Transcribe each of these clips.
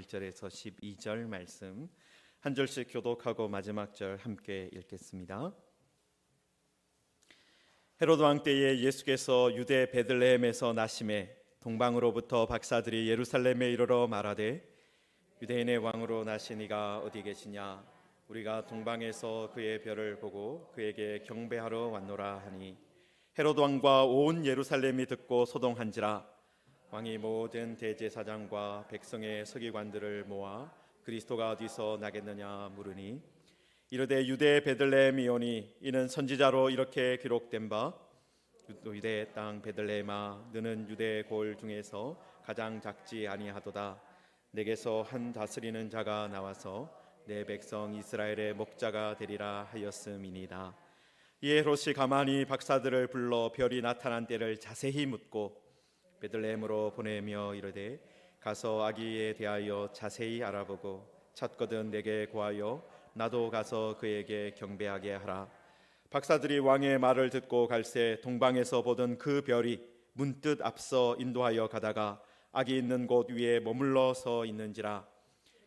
1절에서 12절 말씀 한 절씩 교독하고 마지막 절 함께 읽겠습니다. 헤로드 왕 때에 예수께서 유대 베들레헴에서 나심에 동방으로부터 박사들이 예루살렘에 이르러 말하되 유대인의 왕으로 나신 이가 어디 계시냐? 우리가 동방에서 그의 별을 보고 그에게 경배하러 왔노라 하니 헤로드 왕과 온 예루살렘이 듣고 소동한지라. 왕이 모든 대제사장과 백성의 서기관들을 모아 그리스도가 어디서 나겠느냐 물으니 이르되 유대 베들레헴이오니 이는 선지자로 이렇게 기록된 바 유대 땅 베들레헴아 너는 유대 골 중에서 가장 작지 아니하도다. 내게서 한 다스리는 자가 나와서 내 백성 이스라엘의 목자가 되리라 하였음이니이다. 이에 헤롯이 가만히 박사들을 불러 별이 나타난 때를 자세히 묻고 베들레헴으로 보내며 이르되 가서 아기에 대하여 자세히 알아보고 찾거든 내게 고하여 나도 가서 그에게 경배하게 하라. 박사들이 왕의 말을 듣고 갈새 동방에서 보던 그 별이 문득 앞서 인도하여 가다가 아기 있는 곳 위에 머물러 서 있는지라.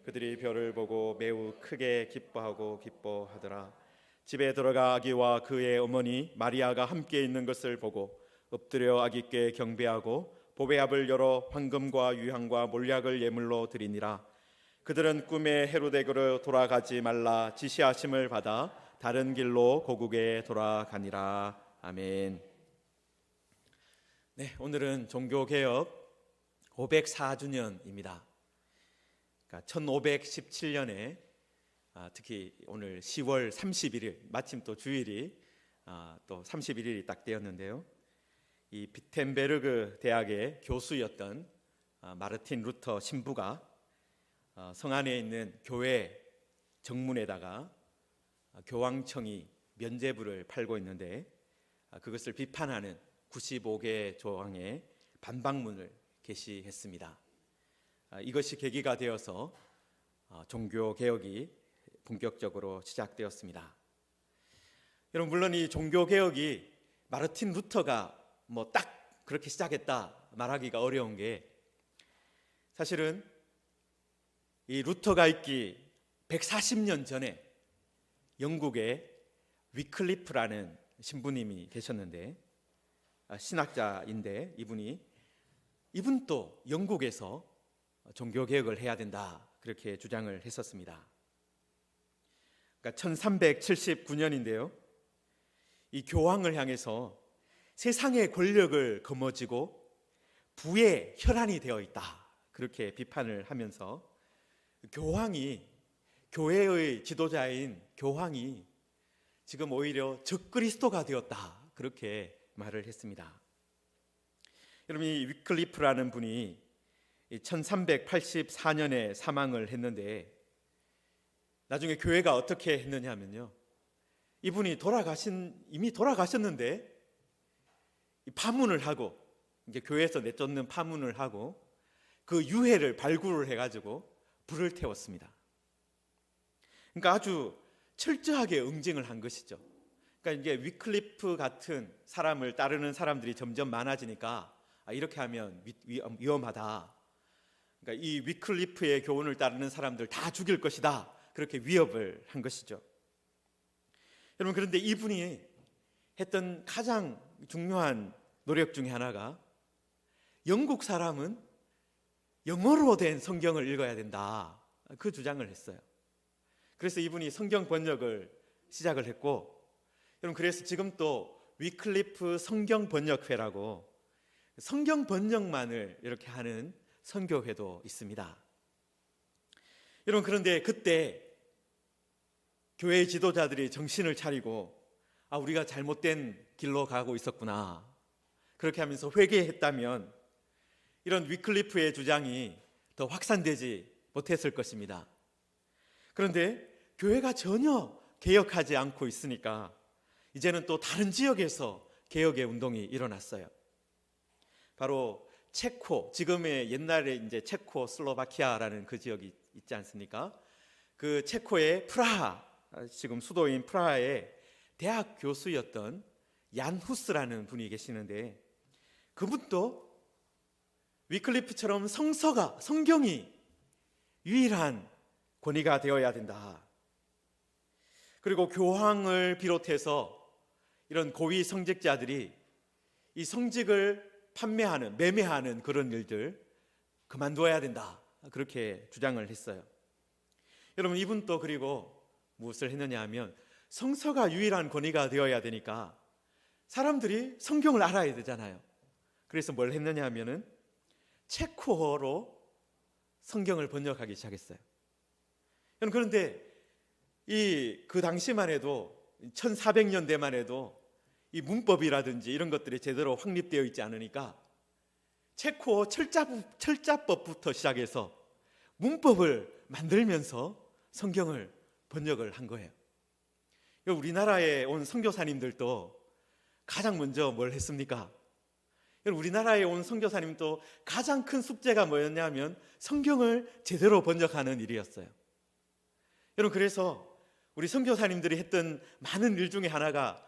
그들이 별을 보고 매우 크게 기뻐하더라. 집에 들어가 아기와 그의 어머니 마리아가 함께 있는 것을 보고 엎드려 아기께 경배하고 보배압을 열어 황금과 유향과 몰약을 예물로 드리니라. 그들은 꿈에 헤로데게로 돌아가지 말라 지시하심을 받아 다른 길로 고국에 돌아가니라. 아멘. 네, 오늘은 종교개혁 504주년입니다. 그러니까 1517년에 특히 오늘 10월 31일 마침 또 주일이 또 31일이 딱 되었는데요. 이 비텐베르그 대학의 교수였던 마르틴 루터 신부가 성안에 있는 교회 정문에다가 교황청이 면죄부를 팔고 있는데 그것을 비판하는 95개 조항의 반박문을 게시했습니다. 이것이 계기가 되어서 종교개혁이 본격적으로 시작되었습니다. 여러분, 물론 이 종교개혁이 마르틴 루터가 뭐 딱 그렇게 시작했다 말하기가 어려운 게 사실은 이 루터가 있기 140년 전에 영국에 위클리프라는 신부님이 계셨는데 신학자인데 이분도 영국에서 종교개혁을 해야 된다 그렇게 주장을 했었습니다. 그러니까 1379년인데요. 이 교황을 향해서 세상의 권력을 거머쥐고 부의 혈안이 되어 있다 그렇게 비판을 하면서 교회의 지도자인 교황이 지금 오히려 적그리스도가 되었다 그렇게 말을 했습니다. 여러분, 이 위클리프라는 분이 1384년에 사망을 했는데 나중에 교회가 어떻게 했느냐 하면요, 이분이 이미 돌아가셨는데 파문을 하고 이제 교회에서 내쫓는 파문을 하고 그 유해를 발굴을 해가지고 불을 태웠습니다. 그러니까 아주 철저하게 응징을 한 것이죠. 그러니까 이제 위클리프 같은 사람을 따르는 사람들이 점점 많아지니까 이렇게 하면 위험하다. 그러니까 이 위클리프의 교훈을 따르는 사람들 다 죽일 것이다. 그렇게 위협을 한 것이죠. 여러분, 그런데 이분이 했던 가장 중요한 노력 중에 하나가 영국 사람은 영어로 된 성경을 읽어야 된다 그 주장을 했어요. 그래서 이분이 성경 번역을 시작을 했고, 여러분, 그래서 지금 또 위클리프 성경 번역회라고 성경 번역만을 이렇게 하는 선교회도 있습니다. 여러분, 그런데 그때 교회 지도자들이 정신을 차리고 우리가 잘못된 길로 가고 있었구나 그렇게 하면서 회개했다면 이런 위클리프의 주장이 더 확산되지 못했을 것입니다. 그런데 교회가 전혀 개혁하지 않고 있으니까 이제는 또 다른 지역에서 개혁의 운동이 일어났어요. 바로 지금의 옛날에 이제 체코슬로바키아라는 그 지역이 있지 않습니까? 그 체코의 프라하, 지금 수도인 프라하의 대학 교수였던 얀 후스라는 분이 계시는데 그분도 위클리프처럼 성경이 유일한 권위가 되어야 된다. 그리고 교황을 비롯해서 이런 고위 성직자들이 이 성직을 판매하는, 매매하는 그런 일들 그만둬야 된다. 그렇게 주장을 했어요. 여러분, 이분 또 그리고 무엇을 했느냐 하면 성서가 유일한 권위가 되어야 되니까 사람들이 성경을 알아야 되잖아요. 그래서 뭘 했느냐 하면은 체코어로 성경을 번역하기 시작했어요. 그런데 그 당시만 해도 1400년대만 해도 이 문법이라든지 이런 것들이 제대로 확립되어 있지 않으니까 체코어 철자법부터 시작해서 문법을 만들면서 성경을 번역을 한 거예요. 우리나라에 온 선교사님들도 가장 먼저 뭘 했습니까? 우리나라에 온 선교사님도 가장 큰 숙제가 뭐였냐면 성경을 제대로 번역하는 일이었어요. 여러분, 그래서 우리 선교사님들이 했던 많은 일 중에 하나가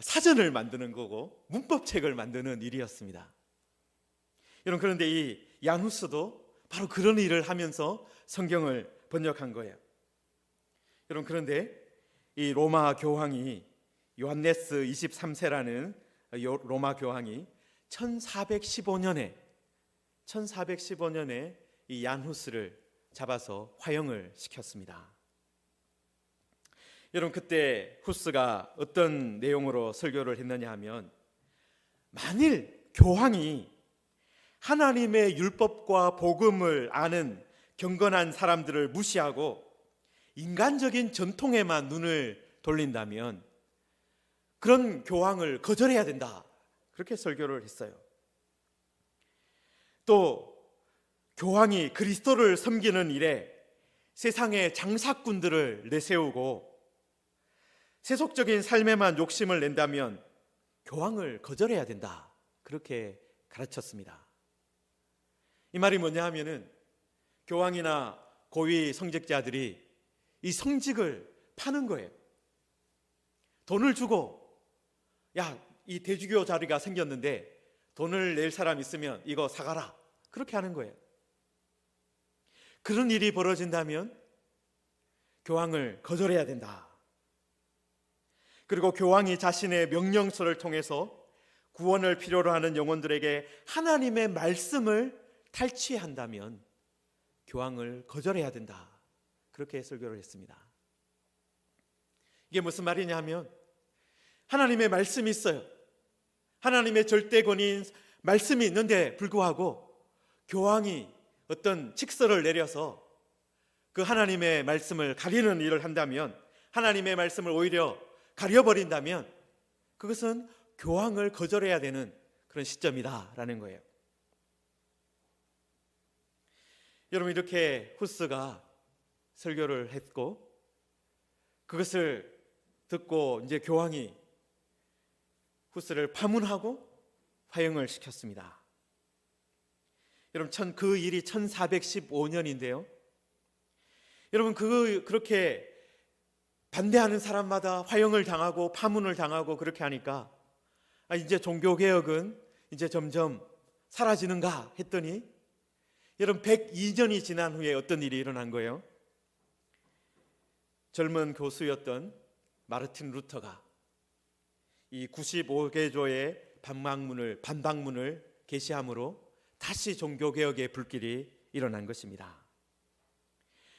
사전을 만드는 거고 문법책을 만드는 일이었습니다. 여러분, 그런데 이 야누스도 바로 그런 일을 하면서 성경을 번역한 거예요. 여러분, 그런데 이 로마 교황이 요한네스 23세라는 로마 교황이 1415년에 이 얀후스를 잡아서 화형을 시켰습니다. 여러분, 그때 후스가 어떤 내용으로 설교를 했느냐 하면 만일 교황이 하나님의 율법과 복음을 아는 경건한 사람들을 무시하고 인간적인 전통에만 눈을 돌린다면 그런 교황을 거절해야 된다. 그렇게 설교를 했어요. 또 교황이 그리스도를 섬기는 일에 세상의 장사꾼들을 내세우고 세속적인 삶에만 욕심을 낸다면 교황을 거절해야 된다. 그렇게 가르쳤습니다. 이 말이 뭐냐 하면은 교황이나 고위 성직자들이 이 성직을 파는 거예요. 돈을 주고 이 대주교 자리가 생겼는데 돈을 낼 사람 있으면 이거 사가라. 그렇게 하는 거예요. 그런 일이 벌어진다면 교황을 거절해야 된다. 그리고 교황이 자신의 명령서를 통해서 구원을 필요로 하는 영혼들에게 하나님의 말씀을 탈취한다면 교황을 거절해야 된다. 그렇게 설교를 했습니다. 이게 무슨 말이냐 하면 하나님의 말씀이 있어요. 하나님의 절대 권위인 말씀이 있는데 불구하고 교황이 어떤 칙서를 내려서 그 하나님의 말씀을 가리는 일을 한다면, 하나님의 말씀을 오히려 가려버린다면 그것은 교황을 거절해야 되는 그런 시점이다라는 거예요. 여러분, 이렇게 후스가 설교를 했고 그것을 듣고 이제 교황이 후스를 파문하고 화형을 시켰습니다. 여러분, 그 일이 1415년인데요. 여러분, 그렇게 반대하는 사람마다 화형을 당하고 파문을 당하고 그렇게 하니까 이제 종교개혁은 이제 점점 사라지는가 했더니 여러분, 102년이 지난 후에 어떤 일이 일어난 거예요? 젊은 교수였던 마르틴 루터가 이 95개조의 반박문을 게시함으로 다시 종교개혁의 불길이 일어난 것입니다.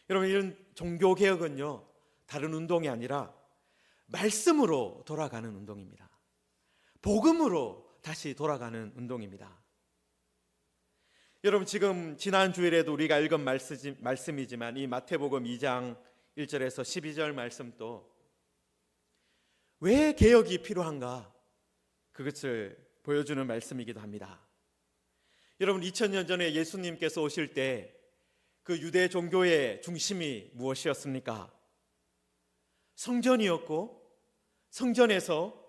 여러분, 이런 종교개혁은요, 다른 운동이 아니라 말씀으로 돌아가는 운동입니다. 복음으로 다시 돌아가는 운동입니다. 여러분, 지금 지난 주일에도 우리가 읽은 말씀이지만 이 마태복음 2장 1절에서 12절 말씀도 왜 개혁이 필요한가, 그것을 보여주는 말씀이기도 합니다. 여러분, 2000년 전에 예수님께서 오실 때 그 유대 종교의 중심이 무엇이었습니까? 성전이었고, 성전에서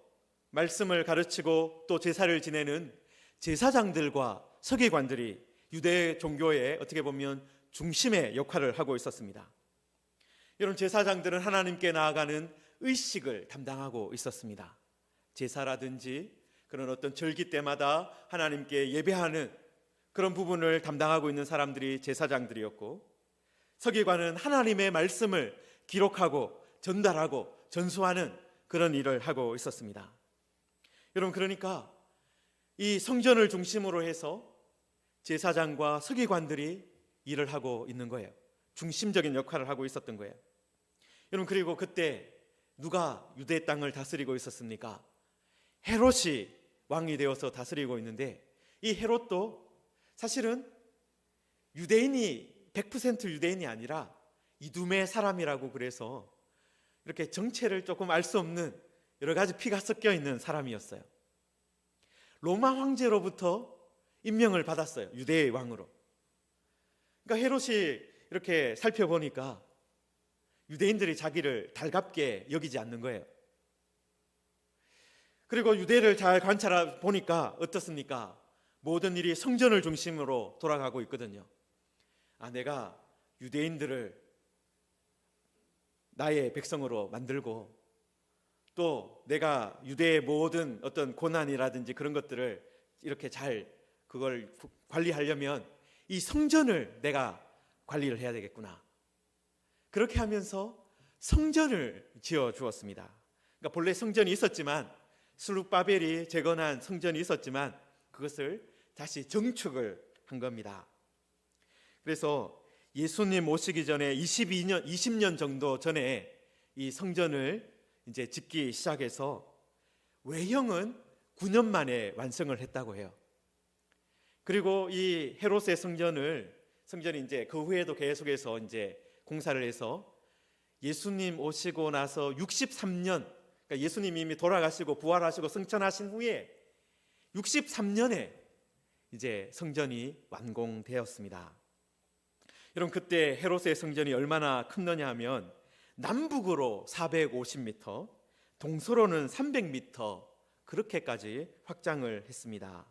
말씀을 가르치고 또 제사를 지내는 제사장들과 서기관들이 유대 종교의 어떻게 보면 중심의 역할을 하고 있었습니다. 여러분, 제사장들은 하나님께 나아가는 의식을 담당하고 있었습니다. 제사라든지 그런 어떤 절기 때마다 하나님께 예배하는 그런 부분을 담당하고 있는 사람들이 제사장들이었고, 서기관은 하나님의 말씀을 기록하고 전달하고 전수하는 그런 일을 하고 있었습니다. 여러분, 그러니까 이 성전을 중심으로 해서 제사장과 서기관들이 일을 하고 있는 거예요. 중심적인 역할을 하고 있었던 거예요. 여러분, 그리고 그때 누가 유대 땅을 다스리고 있었습니까? 헤롯이 왕이 되어서 다스리고 있는데, 이 헤롯도 사실은 유대인이 100% 유대인이 아니라 이두메 사람이라고, 그래서 이렇게 정체를 조금 알 수 없는 여러 가지 피가 섞여 있는 사람이었어요. 로마 황제로부터 임명을 받았어요. 유대의 왕으로. 그러니까 헤롯이 이렇게 살펴보니까 유대인들이 자기를 달갑게 여기지 않는 거예요. 그리고 유대를 잘 관찰해 보니까 어떻습니까? 모든 일이 성전을 중심으로 돌아가고 있거든요. 내가 유대인들을 나의 백성으로 만들고, 또 내가 유대의 모든 어떤 고난이라든지 그런 것들을 이렇게 잘 그걸 관리하려면 이 성전을 내가 관리를 해야 되겠구나. 그렇게 하면서 성전을 지어 주었습니다. 그러니까 본래 성전이 있었지만, 스룹바벨이 재건한 성전이 있었지만 그것을 다시 정축을 한 겁니다. 그래서 예수님 오시기 전에 20년 정도 전에 이 성전을 이제 짓기 시작해서 외형은 9년 만에 완성을 했다고 해요. 그리고 이 헤롯의 성전이 이제 그 후에도 계속해서 이제 공사를 해서 예수님 오시고 나서 63년, 그러니까 예수님이 이미 돌아가시고 부활하시고 승천하신 후에 63년에 이제 성전이 완공되었습니다. 여러분, 그때 헤롯의 성전이 얼마나 컸느냐 하면 남북으로 450m, 동서로는 300m 그렇게까지 확장을 했습니다.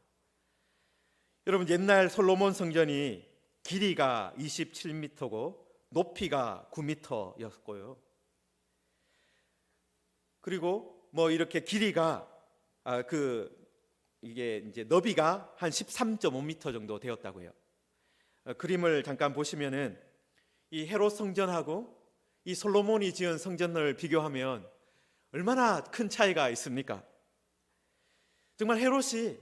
여러분, 옛날 솔로몬 성전이 길이가 27m고 높이가 9m였고요. 그리고 뭐 이렇게 길이가 이게 이제 너비가 한 13.5m 정도 되었다고 해요. 그림을 잠깐 보시면은 이 헤롯 성전하고 이 솔로몬이 지은 성전을 비교하면 얼마나 큰 차이가 있습니까? 정말 헤롯이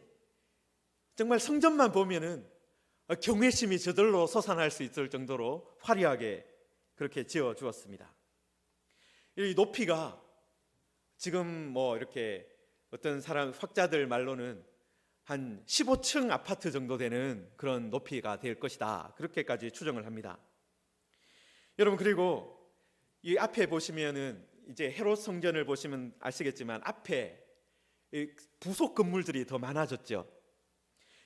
정말 성전만 보면은 경외심이 저절로 솟아날 수 있을 정도로 화려하게 그렇게 지어 주었습니다. 이 높이가 지금 뭐 이렇게 어떤 학자들 말로는 한 15층 아파트 정도 되는 그런 높이가 될 것이다, 그렇게까지 추정을 합니다. 여러분, 그리고 이 앞에 보시면은 이제 헤롯 성전을 보시면 아시겠지만 앞에 부속 건물들이 더 많아졌죠.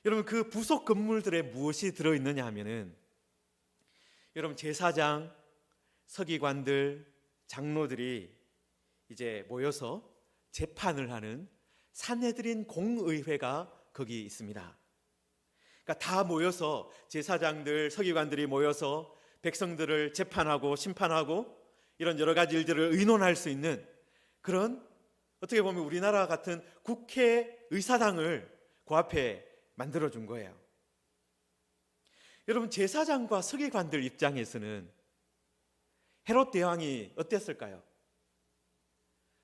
여러분, 그 부속 건물들에 무엇이 들어있느냐 하면은, 여러분, 제사장, 서기관들, 장로들이 이제 모여서 재판을 하는 산헤드린 공의회가 거기 있습니다. 그러니까 다 모여서, 제사장들, 서기관들이 모여서 백성들을 재판하고 심판하고 이런 여러 가지 일들을 의논할 수 있는 그런, 어떻게 보면 우리나라 같은 국회의사당을 그 앞에 만들어준 거예요. 여러분, 제사장과 서기관들 입장에서는 헤롯 대왕이 어땠을까요?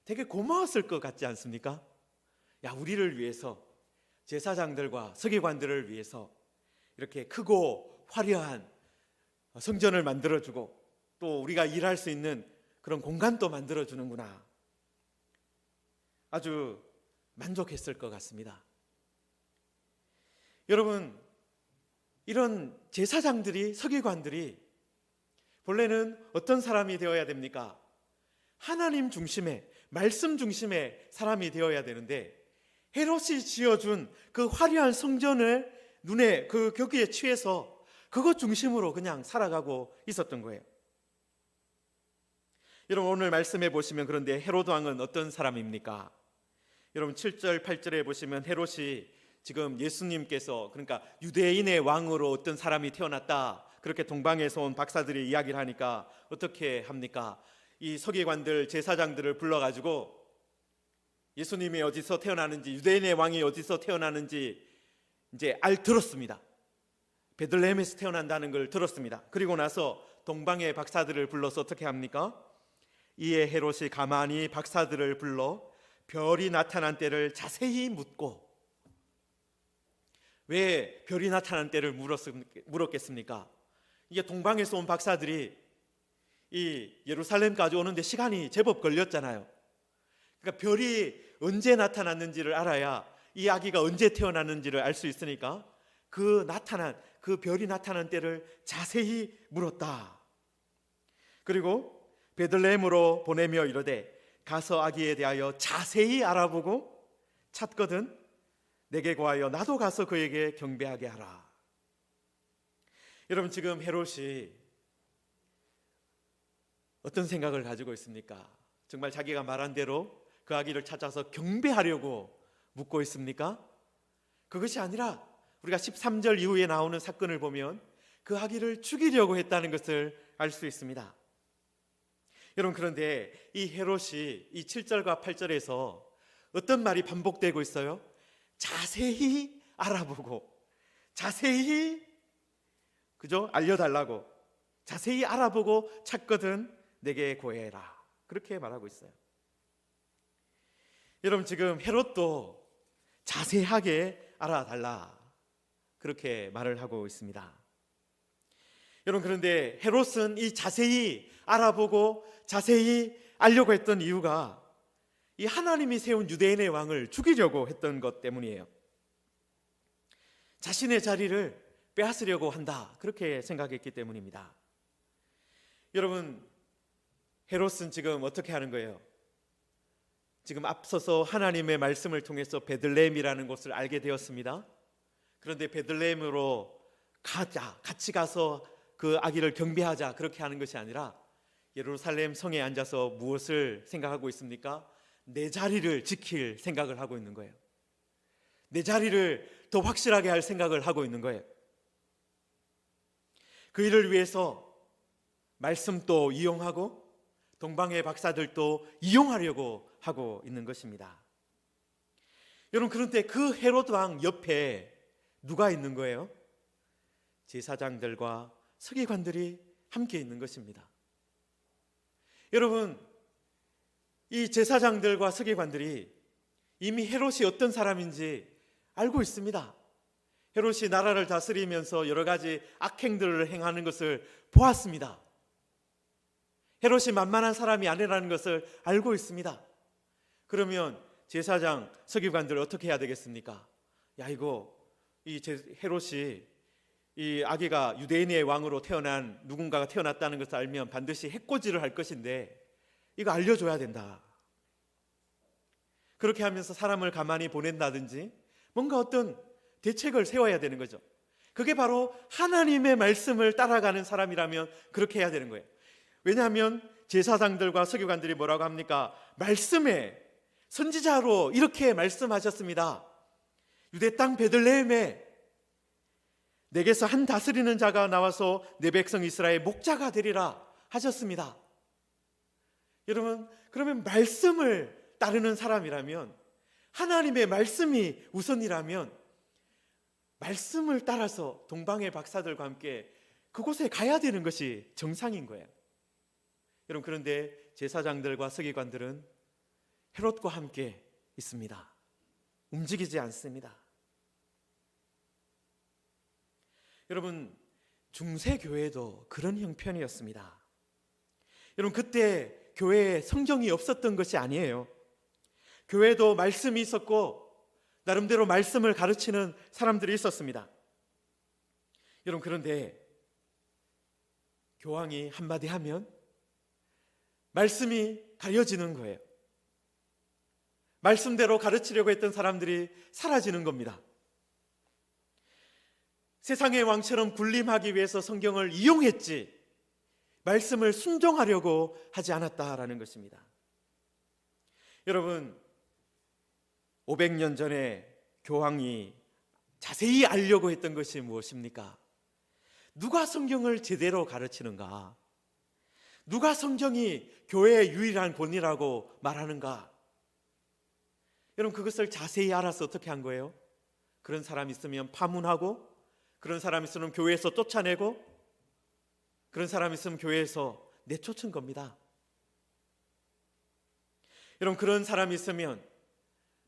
되게 고마웠을 것 같지 않습니까? 우리를 위해서, 제사장들과 서기관들을 위해서 이렇게 크고 화려한 성전을 만들어주고 또 우리가 일할 수 있는 그런 공간도 만들어주는구나. 아주 만족했을 것 같습니다. 여러분, 이런 제사장들이, 서기관들이 본래는 어떤 사람이 되어야 됩니까? 하나님 중심의, 말씀 중심의 사람이 되어야 되는데, 헤롯이 지어준 그 화려한 성전을 눈에 거기에 취해서 그것 중심으로 그냥 살아가고 있었던 거예요. 여러분, 오늘 말씀해 보시면, 그런데 헤롯 왕은 어떤 사람입니까? 여러분, 7절 8절에 보시면 헤롯이 지금 예수님께서, 그러니까 유대인의 왕으로 어떤 사람이 태어났다, 그렇게 동방에서 온 박사들이 이야기를 하니까 어떻게 합니까? 이 서기관들, 제사장들을 불러가지고 예수님이 어디서 태어나는지, 유대인의 왕이 어디서 태어나는지 이제 들었습니다. 베들레헴에서 태어난다는 걸 들었습니다. 그리고 나서 동방의 박사들을 불러서 어떻게 합니까? 이에 헤롯이 가만히 박사들을 불러 별이 나타난 때를 자세히 묻고, 왜 별이 나타난 때를 물었겠습니까? 이게 동방에서 온 박사들이 이 예루살렘까지 오는데 시간이 제법 걸렸잖아요. 그러니까 별이 언제 나타났는지를 알아야 이 아기가 언제 태어났는지를 알 수 있으니까 그 별이 나타난 때를 자세히 물었다. 그리고 베들레헴으로 보내며 이르되 가서 아기에 대하여 자세히 알아보고 찾거든 내게 구하여 나도 가서 그에게 경배하게 하라. 여러분, 지금 헤롯이 어떤 생각을 가지고 있습니까? 정말 자기가 말한 대로 그 아기를 찾아서 경배하려고 묻고 있습니까? 그것이 아니라 우리가 13절 이후에 나오는 사건을 보면 그 아기를 죽이려고 했다는 것을 알 수 있습니다. 여러분, 그런데 이 헤롯이 이 7절과 8절에서 어떤 말이 반복되고 있어요? 자세히 알아보고, 자세히 알려달라고, 자세히 알아보고 찾거든 내게 고해라, 그렇게 말하고 있어요. 여러분, 지금 헤롯도 자세하게 알아달라, 그렇게 말을 하고 있습니다. 여러분, 그런데 헤롯은 이 자세히 알아보고 자세히 알려고 했던 이유가 이 하나님이 세운 유대인의 왕을 죽이려고 했던 것 때문이에요. 자신의 자리를 빼앗으려고 한다, 그렇게 생각했기 때문입니다. 여러분, 헤롯은 지금 어떻게 하는 거예요? 지금 앞서서 하나님의 말씀을 통해서 베들레헴이라는 곳을 알게 되었습니다. 그런데 베들레헴으로 같이 가서 그 아기를 경배하자, 그렇게 하는 것이 아니라 예루살렘 성에 앉아서 무엇을 생각하고 있습니까? 내 자리를 지킬 생각을 하고 있는 거예요. 내 자리를 더 확실하게 할 생각을 하고 있는 거예요. 그 일을 위해서 말씀도 이용하고 동방의 박사들도 이용하려고 하고 있는 것입니다. 여러분, 그런데 그 헤롯 왕 옆에 누가 있는 거예요? 제사장들과 서기관들이 함께 있는 것입니다. 여러분, 이 제사장들과 서기관들이 이미 헤롯이 어떤 사람인지 알고 있습니다. 헤롯이 나라를 다스리면서 여러 가지 악행들을 행하는 것을 보았습니다. 헤롯이 만만한 사람이 아니라는 것을 알고 있습니다. 그러면 제사장, 서기관들 어떻게 해야 되겠습니까? 야, 이 헤롯이 이 아기가 유대인의 왕으로 태어난 누군가가 태어났다는 것을 알면 반드시 해코지를 할 것인데 이거 알려줘야 된다. 그렇게 하면서 사람을 가만히 보낸다든지 뭔가 어떤 대책을 세워야 되는 거죠. 그게 바로 하나님의 말씀을 따라가는 사람이라면 그렇게 해야 되는 거예요. 왜냐하면 제사장들과 서기관들이 뭐라고 합니까? 말씀에, 선지자로 이렇게 말씀하셨습니다. 유대 땅 베들레헴에 내게서 한 다스리는 자가 나와서 내 백성 이스라엘 목자가 되리라 하셨습니다. 여러분, 그러면 말씀을 따르는 사람이라면, 하나님의 말씀이 우선이라면 말씀을 따라서 동방의 박사들과 함께 그곳에 가야 되는 것이 정상인 거예요. 여러분, 그런데 제사장들과 서기관들은 헤롯과 함께 있습니다. 움직이지 않습니다. 여러분, 중세교회도 그런 형편이었습니다. 여러분, 그때 교회에 성경이 없었던 것이 아니에요. 교회도 말씀이 있었고 나름대로 말씀을 가르치는 사람들이 있었습니다. 여러분, 그런데 교황이 한마디 하면 말씀이 가려지는 거예요. 말씀대로 가르치려고 했던 사람들이 사라지는 겁니다. 세상의 왕처럼 군림하기 위해서 성경을 이용했지 말씀을 순종하려고 하지 않았다라는 것입니다. 여러분, 500년 전에 교황이 자세히 알려고 했던 것이 무엇입니까? 누가 성경을 제대로 가르치는가? 누가 성경이 교회의 유일한 권위라고 말하는가? 여러분, 그것을 자세히 알아서 어떻게 한 거예요? 그런 사람 있으면 파문하고, 그런 사람 있으면 교회에서 쫓아내고, 그런 사람이 있으면 교회에서 내쫓은 겁니다. 여러분, 그런 사람이 있으면,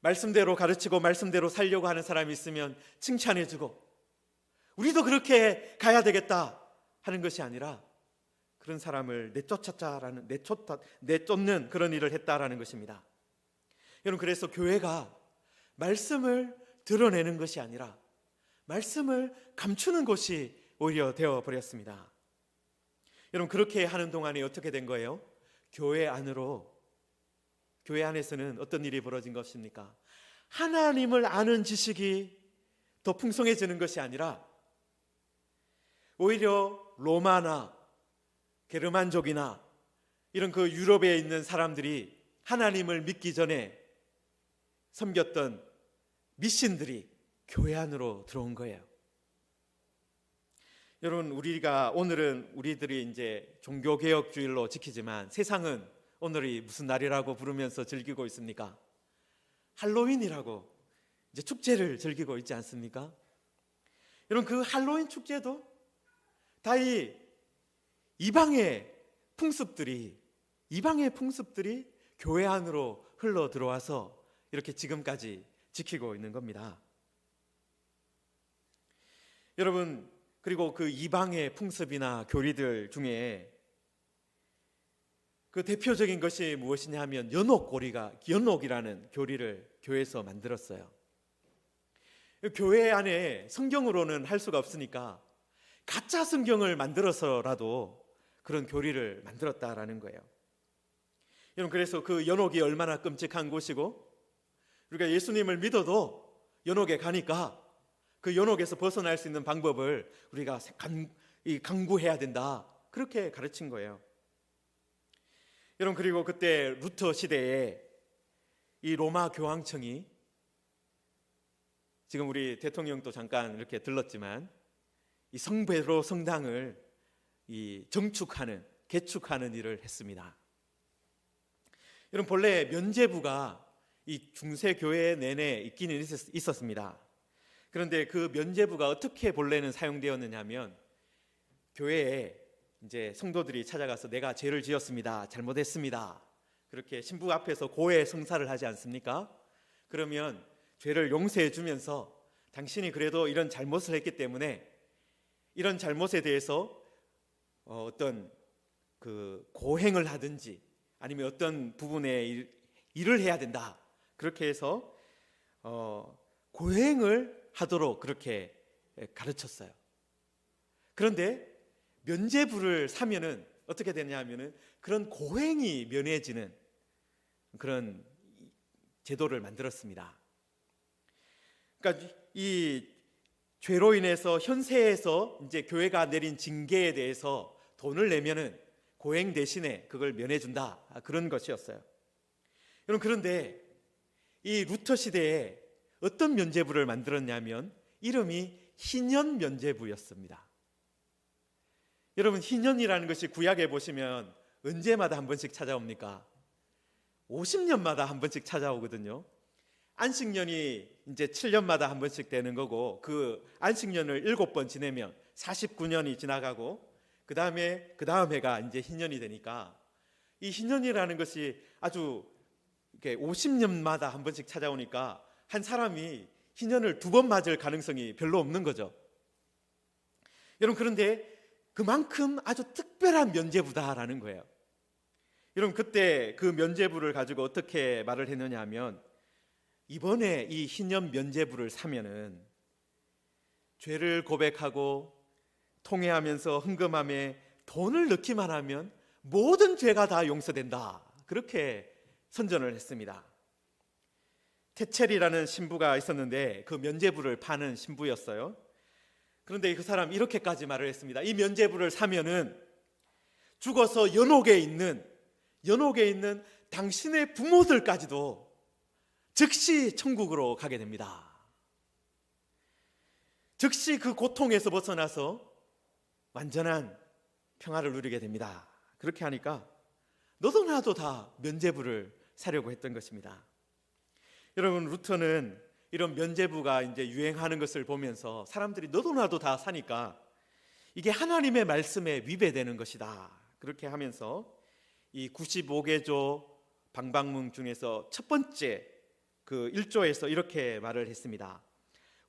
말씀대로 가르치고 말씀대로 살려고 하는 사람이 있으면 칭찬해주고 우리도 그렇게 가야 되겠다 하는 것이 아니라 그런 사람을 내쫓는 그런 일을 했다라는 것입니다. 여러분, 그래서 교회가 말씀을 드러내는 것이 아니라 말씀을 감추는 곳이 오히려 되어버렸습니다. 여러분, 그렇게 하는 동안에 어떻게 된 거예요? 교회 안에서는 어떤 일이 벌어진 것입니까? 하나님을 아는 지식이 더 풍성해지는 것이 아니라 오히려 로마나 게르만족이나 이런 그 유럽에 있는 사람들이 하나님을 믿기 전에 섬겼던 미신들이 교회 안으로 들어온 거예요. 여러분, 오늘은 우리들이 이제 종교개혁주일로 지키지만 세상은 오늘이 무슨 날이라고 부르면서 즐기고 있습니까? 할로윈이라고 이제 축제를 즐기고 있지 않습니까? 여러분, 그 할로윈 축제도 다 이방의 풍습들이 교회 안으로 흘러 들어와서 이렇게 지금까지 지키고 있는 겁니다. 여러분, 그리고 그 이방의 풍습이나 교리들 중에 그 대표적인 것이 무엇이냐 하면 연옥이라는 교리를 교회에서 만들었어요. 교회 안에 성경으로는 할 수가 없으니까 가짜 성경을 만들어서라도 그런 교리를 만들었다라는 거예요. 여러분, 그래서 그 연옥이 얼마나 끔찍한 곳이고 우리가 예수님을 믿어도 연옥에 가니까 그 연옥에서 벗어날 수 있는 방법을 우리가 강구해야 된다, 그렇게 가르친 거예요. 여러분, 그리고 그때 루터 시대에 이 로마 교황청이, 지금 우리 대통령도 잠깐 이렇게 들렀지만, 이 성베드로 성당을 개축하는 일을 했습니다. 여러분, 본래 면죄부가 이 중세 교회 내내 있기는 있었습니다. 그런데 그 면죄부가 어떻게 본래는 사용되었느냐 하면, 교회에 이제 성도들이 찾아가서 내가 죄를 지었습니다, 잘못했습니다, 그렇게 신부 앞에서 고해 성사를 하지 않습니까? 그러면 죄를 용서해 주면서 당신이 그래도 이런 잘못을 했기 때문에 이런 잘못에 대해서 어떤 그 고행을 하든지 아니면 어떤 부분에 일을 해야 된다, 그렇게 해서 고행을 하도록 그렇게 가르쳤어요. 그런데 면죄부를 사면은 어떻게 되냐 하면은 그런 고행이 면해지는 그런 제도를 만들었습니다. 그러니까 이 죄로 인해서 현세에서 이제 교회가 내린 징계에 대해서 돈을 내면은 고행 대신에 그걸 면해준다, 그런 것이었어요. 여러분, 그런데 이 루터 시대에 어떤 면죄부를 만들었냐면 이름이 희년 면죄부였습니다. 여러분, 희년이라는 것이 구약에 보시면 언제마다 한 번씩 찾아옵니까? 50년마다 한 번씩 찾아오거든요. 안식년이 이제 7년마다 한 번씩 되는 거고, 그 안식년을 7번 지내면 49년이 지나가고, 그 다음 해가 이제 희년이 되니까, 이 희년이라는 것이 아주 이렇게 50년마다 한 번씩 찾아오니까 한 사람이 희년을 2번 맞을 가능성이 별로 없는 거죠. 여러분, 그런데 그만큼 아주 특별한 면죄부다라는 거예요. 여러분, 그때 그 면죄부를 가지고 어떻게 말을 했느냐 하면, 이번에 이 희년 면죄부를 사면은 죄를 고백하고 통회하면서 헌금함에 돈을 넣기만 하면 모든 죄가 다 용서된다, 그렇게 선전을 했습니다. 테첼이라는 신부가 있었는데 그 면죄부를 파는 신부였어요. 그런데 그 사람 이렇게까지 말을 했습니다. 이 면죄부를 사면은 죽어서 연옥에 있는 당신의 부모들까지도 즉시 천국으로 가게 됩니다. 즉시 그 고통에서 벗어나서 완전한 평화를 누리게 됩니다. 그렇게 하니까 너도 나도 다 면죄부를 사려고 했던 것입니다. 여러분, 루터는 이런 면죄부가 이제 유행하는 것을 보면서 사람들이 너도 나도 다 사니까 이게 하나님의 말씀에 위배되는 것이다. 그렇게 하면서 이 95개조 방방문 중에서 첫 번째 그 1조에서 이렇게 말을 했습니다.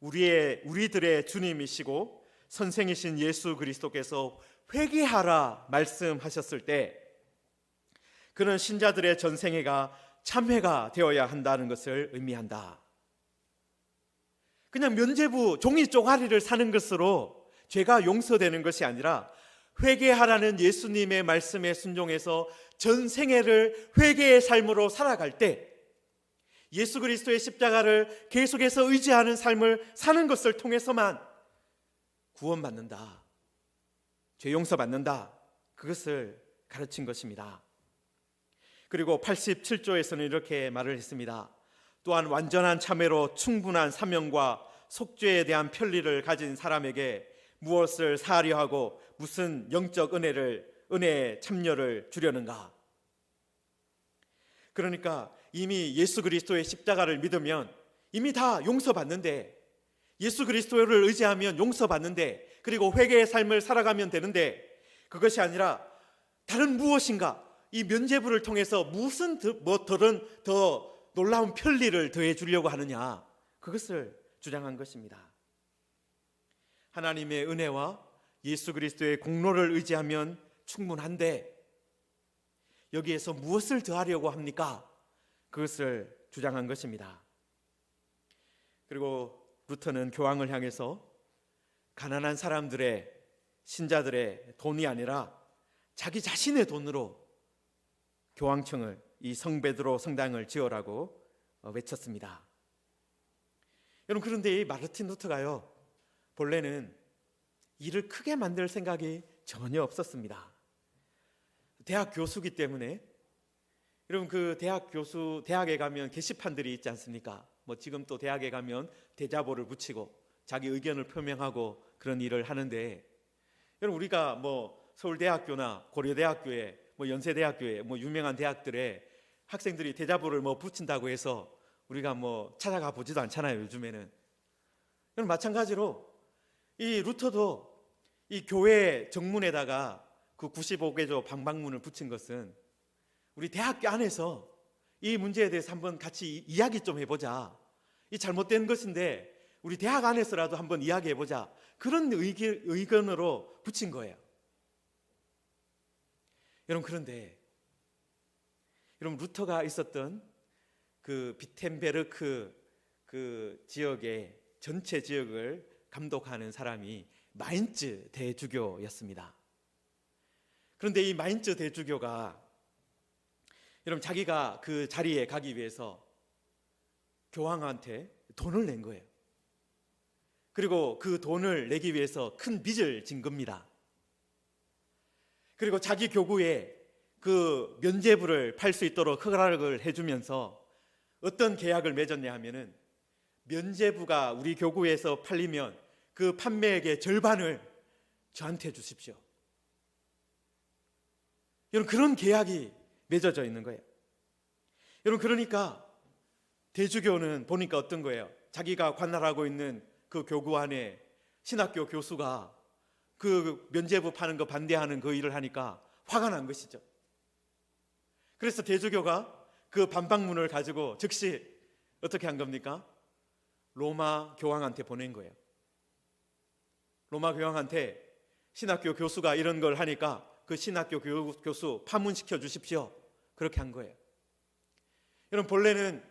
우리들의 주님이시고 선생이신 예수 그리스도께서 회개하라 말씀하셨을 때 그는 신자들의 전생애가 참회가 되어야 한다는 것을 의미한다. 그냥 면죄부 종이 쪼가리를 사는 것으로 죄가 용서되는 것이 아니라 회개하라는 예수님의 말씀에 순종해서 전생애를 회개의 삶으로 살아갈 때 예수 그리스도의 십자가를 계속해서 의지하는 삶을 사는 것을 통해서만 구원받는다, 죄 용서받는다, 그것을 가르친 것입니다. 그리고 87조에서는 이렇게 말을 했습니다. 또한 완전한 참회로 충분한 사명과 속죄에 대한 편리를 가진 사람에게 무엇을 사하려 하고 무슨 영적 은혜의 참여를 주려는가? 그러니까 이미 예수 그리스도의 십자가를 믿으면 이미 다 용서받는데, 예수 그리스도를 의지하면 용서받는데, 그리고 회개의 삶을 살아가면 되는데, 그것이 아니라 다른 무엇인가 이 면죄부를 통해서 무슨 더 놀라운 편리를 더해 주려고 하느냐, 그것을 주장한 것입니다. 하나님의 은혜와 예수 그리스도의 공로를 의지하면 충분한데 여기에서 무엇을 더하려고 합니까? 그것을 주장한 것입니다. 그리고 루터는 교황을 향해서 가난한 사람들의, 신자들의 돈이 아니라 자기 자신의 돈으로 교황청을, 이 성베드로 성당을 지어라고 외쳤습니다. 여러분, 그런데 이 마르틴 루터가요, 본래는 일을 크게 만들 생각이 전혀 없었습니다. 대학 교수기 때문에, 여러분 그 대학에 가면 게시판들이 있지 않습니까? 지금 또 대학에 가면 대자보를 붙이고 자기 의견을 표명하고 그런 일을 하는데, 여러분 우리가 서울대학교나 고려대학교에 연세대학교에 유명한 대학들에 학생들이 대자보를 붙인다고 해서 우리가 찾아가 보지도 않잖아요, 요즘에는. 여러분 마찬가지로 이 루터도 이 교회 정문에다가 그 95개조 방방문을 붙인 것은 우리 대학교 안에서 이 문제에 대해서 한번 같이 이야기 좀 해보자, 이 잘못된 것인데 우리 대학 안에서라도 한번 이야기해보자, 그런 의견으로 붙인 거예요. 여러분, 그런데 여러분 루터가 있었던 그 비텐베르크 그 지역의 전체 지역을 감독하는 사람이 마인츠 대주교였습니다. 그런데 이 마인츠 대주교가 여러분 자기가 그 자리에 가기 위해서 교황한테 돈을 낸 거예요. 그리고 그 돈을 내기 위해서 큰 빚을 진 겁니다. 그리고 자기 교구에 그 면죄부를 팔 수 있도록 허락을 해주면서 어떤 계약을 맺었냐 하면은, 면죄부가 우리 교구에서 팔리면 그 판매액의 절반을 저한테 주십시오. 여러분 그런 계약이 맺어져 있는 거예요. 여러분 그러니까 대주교는 보니까 어떤 거예요? 자기가 관할하고 있는 그 교구 안에 신학교 교수가 그 면죄부 파는 거 반대하는 그 일을 하니까 화가 난 것이죠. 그래서 대주교가 그 반박문을 가지고 즉시 어떻게 한 겁니까? 로마 교황한테 보낸 거예요. 로마 교황한테 신학교 교수가 이런 걸 하니까 그 신학교 교수 파문시켜 주십시오, 그렇게 한 거예요. 여러분 본래는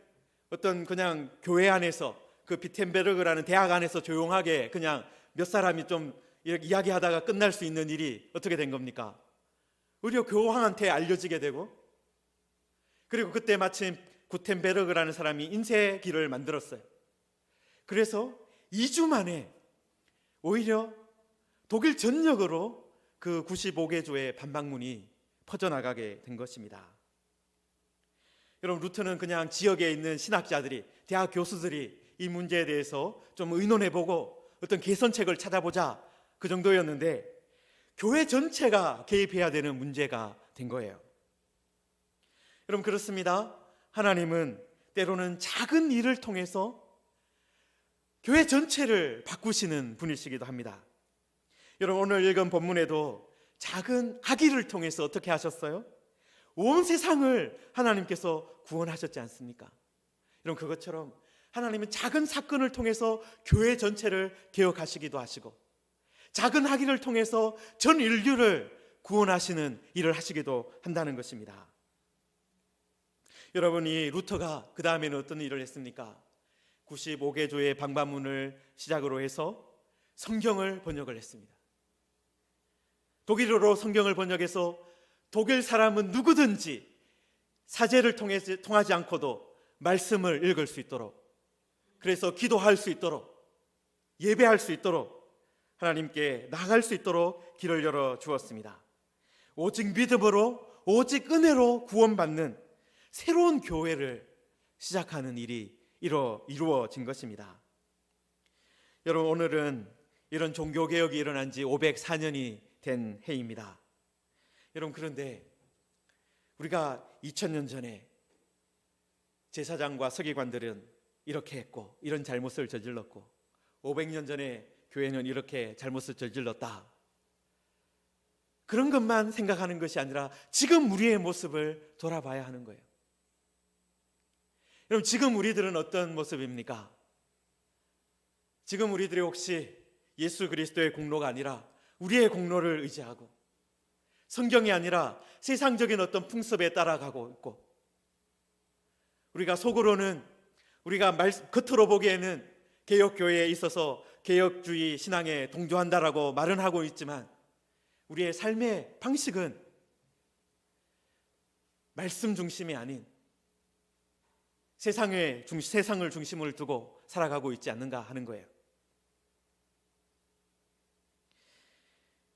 어떤 그냥 교회 안에서 그 비텐베르그라는 대학 안에서 조용하게 그냥 몇 사람이 좀 이렇게 이야기하다가 끝날 수 있는 일이 어떻게 된 겁니까? 오히려 교황한테 알려지게 되고, 그리고 그때 마침 구텐베르그라는 사람이 인쇄기를 만들었어요. 그래서 2주 만에 오히려 독일 전역으로 그 95개조의 반박문이 퍼져나가게 된 것입니다. 여러분 루터는 그냥 지역에 있는 신학자들이, 대학 교수들이 이 문제에 대해서 좀 의논해보고 어떤 개선책을 찾아보자, 그 정도였는데 교회 전체가 개입해야 되는 문제가 된 거예요. 여러분 그렇습니다. 하나님은 때로는 작은 일을 통해서 교회 전체를 바꾸시는 분이시기도 합니다. 여러분, 오늘 읽은 본문에도 작은 아기를 통해서 어떻게 하셨어요? 온 세상을 하나님께서 구원하셨지 않습니까? 여러분, 그것처럼 하나님은 작은 사건을 통해서 교회 전체를 개혁하시기도 하시고, 작은 아기를 통해서 전 인류를 구원하시는 일을 하시기도 한다는 것입니다. 여러분, 이 루터가 그 다음에는 어떤 일을 했습니까? 95개 조의 방반문을 시작으로 해서 성경을 번역을 했습니다. 독일어로 성경을 번역해서 독일 사람은 누구든지 사제를 통하지 않고도 말씀을 읽을 수 있도록, 그래서 기도할 수 있도록, 예배할 수 있도록, 하나님께 나아갈 수 있도록 길을 열어 주었습니다. 오직 믿음으로, 오직 은혜로 구원받는 새로운 교회를 시작하는 일이 이루어진 것입니다. 여러분, 오늘은 이런 종교개혁이 일어난 지 504년이 된 해입니다. 여러분, 그런데 우리가 2000년 전에 제사장과 서기관들은 이렇게 했고 이런 잘못을 저질렀고, 500년 전에 교회는 이렇게 잘못을 저질렀다, 그런 것만 생각하는 것이 아니라 지금 우리의 모습을 돌아봐야 하는 거예요. 여러분, 지금 우리들은 어떤 모습입니까? 지금 우리들이 혹시 예수 그리스도의 공로가 아니라 우리의 공로를 의지하고, 성경이 아니라 세상적인 어떤 풍습에 따라가고 있고, 우리가 속으로는, 우리가 겉으로 보기에는 개혁교회에 있어서 개혁주의 신앙에 동조한다라고 말은 하고 있지만, 우리의 삶의 방식은 말씀 중심이 아닌 세상을 중심을 두고 살아가고 있지 않는가 하는 거예요.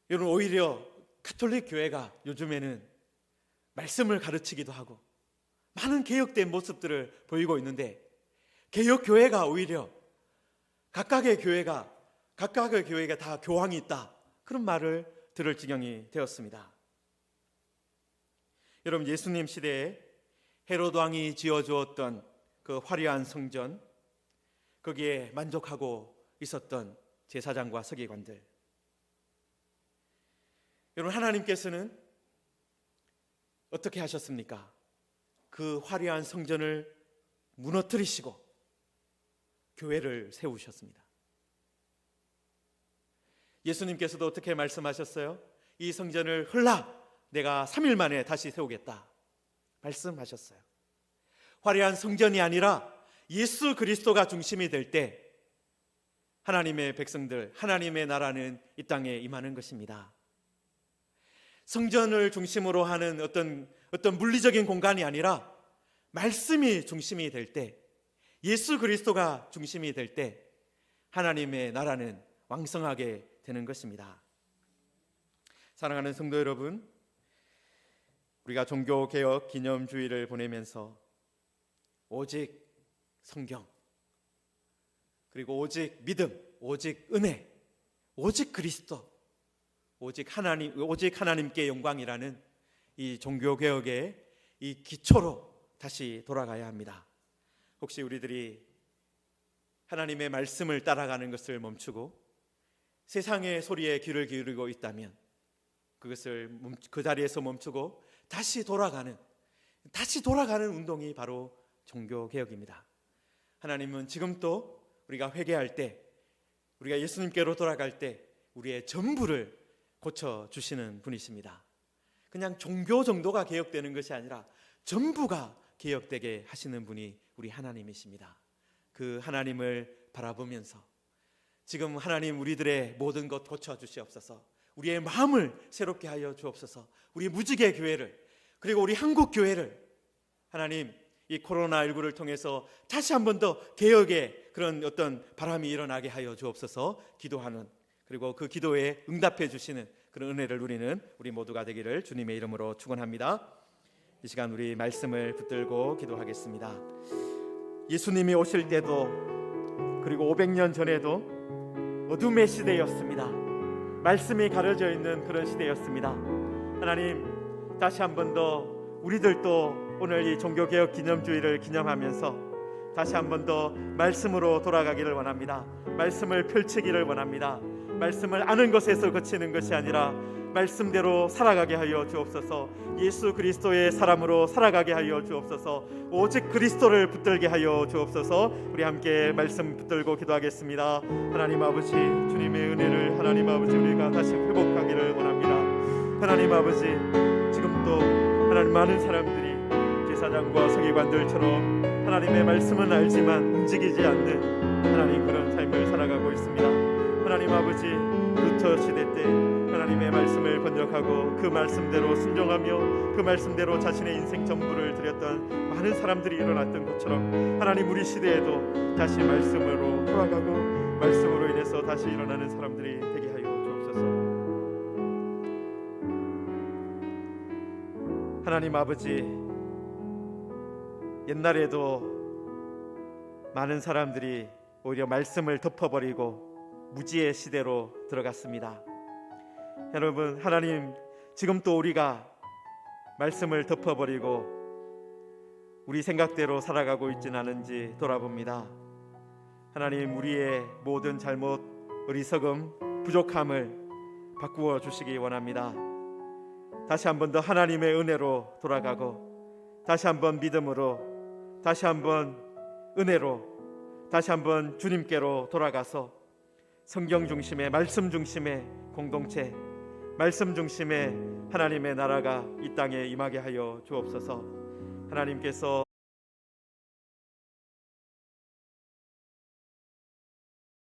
여러분, 오히려 가톨릭 교회가 요즘에는 말씀을 가르치기도 하고 많은 개혁된 모습들을 보이고 있는데, 개혁 교회가 오히려 각각의 교회가 다 교황이 있다, 그런 말을 들을 지경이 되었습니다. 여러분, 예수님 시대에 헤로드 왕이 지어주었던 그 화려한 성전, 거기에 만족하고 있었던 제사장과 서기관들, 여러분, 하나님께서는 어떻게 하셨습니까? 그 화려한 성전을 무너뜨리시고 교회를 세우셨습니다. 예수님께서도 어떻게 말씀하셨어요? 이 성전을 내가 3일 만에 다시 세우겠다 말씀하셨어요. 화려한 성전이 아니라 예수 그리스도가 중심이 될 때 하나님의 백성들, 하나님의 나라는 이 땅에 임하는 것입니다. 성전을 중심으로 하는 어떤 물리적인 공간이 아니라 말씀이 중심이 될 때, 예수 그리스도가 중심이 될 때 하나님의 나라는 왕성하게 되는 것입니다. 사랑하는 성도 여러분, 우리가 종교개혁 기념주의를 보내면서 오직 성경, 그리고 오직 믿음, 오직 은혜, 오직 그리스도, 오직 하나님께 영광이라는 이 종교개혁의 이 기초로 다시 돌아가야 합니다. 혹시 우리들이 하나님의 말씀을 따라가는 것을 멈추고 세상의 소리에 귀를 기울이고 있다면 그것을 그 자리에서 멈추고 다시 돌아가는 운동이 바로 종교개혁입니다. 하나님은 지금도 우리가 회개할 때, 우리가 예수님께로 돌아갈 때 우리의 전부를 고쳐주시는 분이십니다. 그냥 종교 정도가 개혁되는 것이 아니라 전부가 개혁되게 하시는 분이 우리 하나님이십니다. 그 하나님을 바라보면서 지금 하나님, 우리들의 모든 것 고쳐주시옵소서, 우리의 마음을 새롭게 하여 주옵소서, 우리 무지개 교회를, 그리고 우리 한국 교회를 하나님, 이 코로나19를 통해서 다시 한 번 더 개혁의 그런 어떤 바람이 일어나게 하여 주옵소서 기도하는, 그리고 그 기도에 응답해 주시는 그런 은혜를 누리는 우리 모두가 되기를 주님의 이름으로 축원합니다. 이 시간 우리 말씀을 붙들고 기도하겠습니다. 예수님이 오실 때도, 그리고 500년 전에도 어둠의 시대였습니다. 말씀이 가려져 있는 그런 시대였습니다. 하나님, 다시 한 번 더 우리들도 오늘 이 종교개혁 기념주의를 기념하면서 다시 한 번 더 말씀으로 돌아가기를 원합니다. 말씀을 펼치기를 원합니다. 말씀을 아는 것에서 그치는 것이 아니라 말씀대로 살아가게 하여 주옵소서. 예수 그리스도의 사람으로 살아가게 하여 주옵소서. 오직 그리스도를 붙들게 하여 주옵소서. 우리 함께 말씀 붙들고 기도하겠습니다. 하나님 아버지, 주님의 은혜를 하나님 아버지 우리가 다시 회복하기를 원합니다. 하나님 아버지, 지금도 하나님 많은 사람들이 제사장과 서기관들처럼 하나님의 말씀은 알지만 움직이지 않는 하나님 그런 삶을 살아가고 있습니다. 하나님 아버지, 루터 시대 때 하나님의 말씀을 번역하고 그 말씀대로 순종하며 그 말씀대로 자신의 인생 전부를 드렸던 많은 사람들이 일어났던 것처럼 하나님 우리 시대에도 다시 말씀으로 돌아가고 말씀으로 인해서 다시 일어나는 사람들이 되게 하여 주옵소서. 하나님 아버지, 옛날에도 많은 사람들이 오히려 말씀을 덮어버리고 무지의 시대로 들어갔습니다. 여러분, 하나님 지금 또 우리가 말씀을 덮어버리고 우리 생각대로 살아가고 있지는 않은지 돌아봅니다. 하나님, 우리의 모든 잘못, 어리석음, 부족함을 바꾸어 주시기 원합니다. 다시 한 번 더 하나님의 은혜로 돌아가고 다시 한번 믿음으로, 다시 한번 은혜로, 다시 한번 주님께로 돌아가서 성경 중심의, 말씀 중심의 공동체, 말씀 중심의 하나님의 나라가 이 땅에 임하게 하여 주옵소서. 하나님께서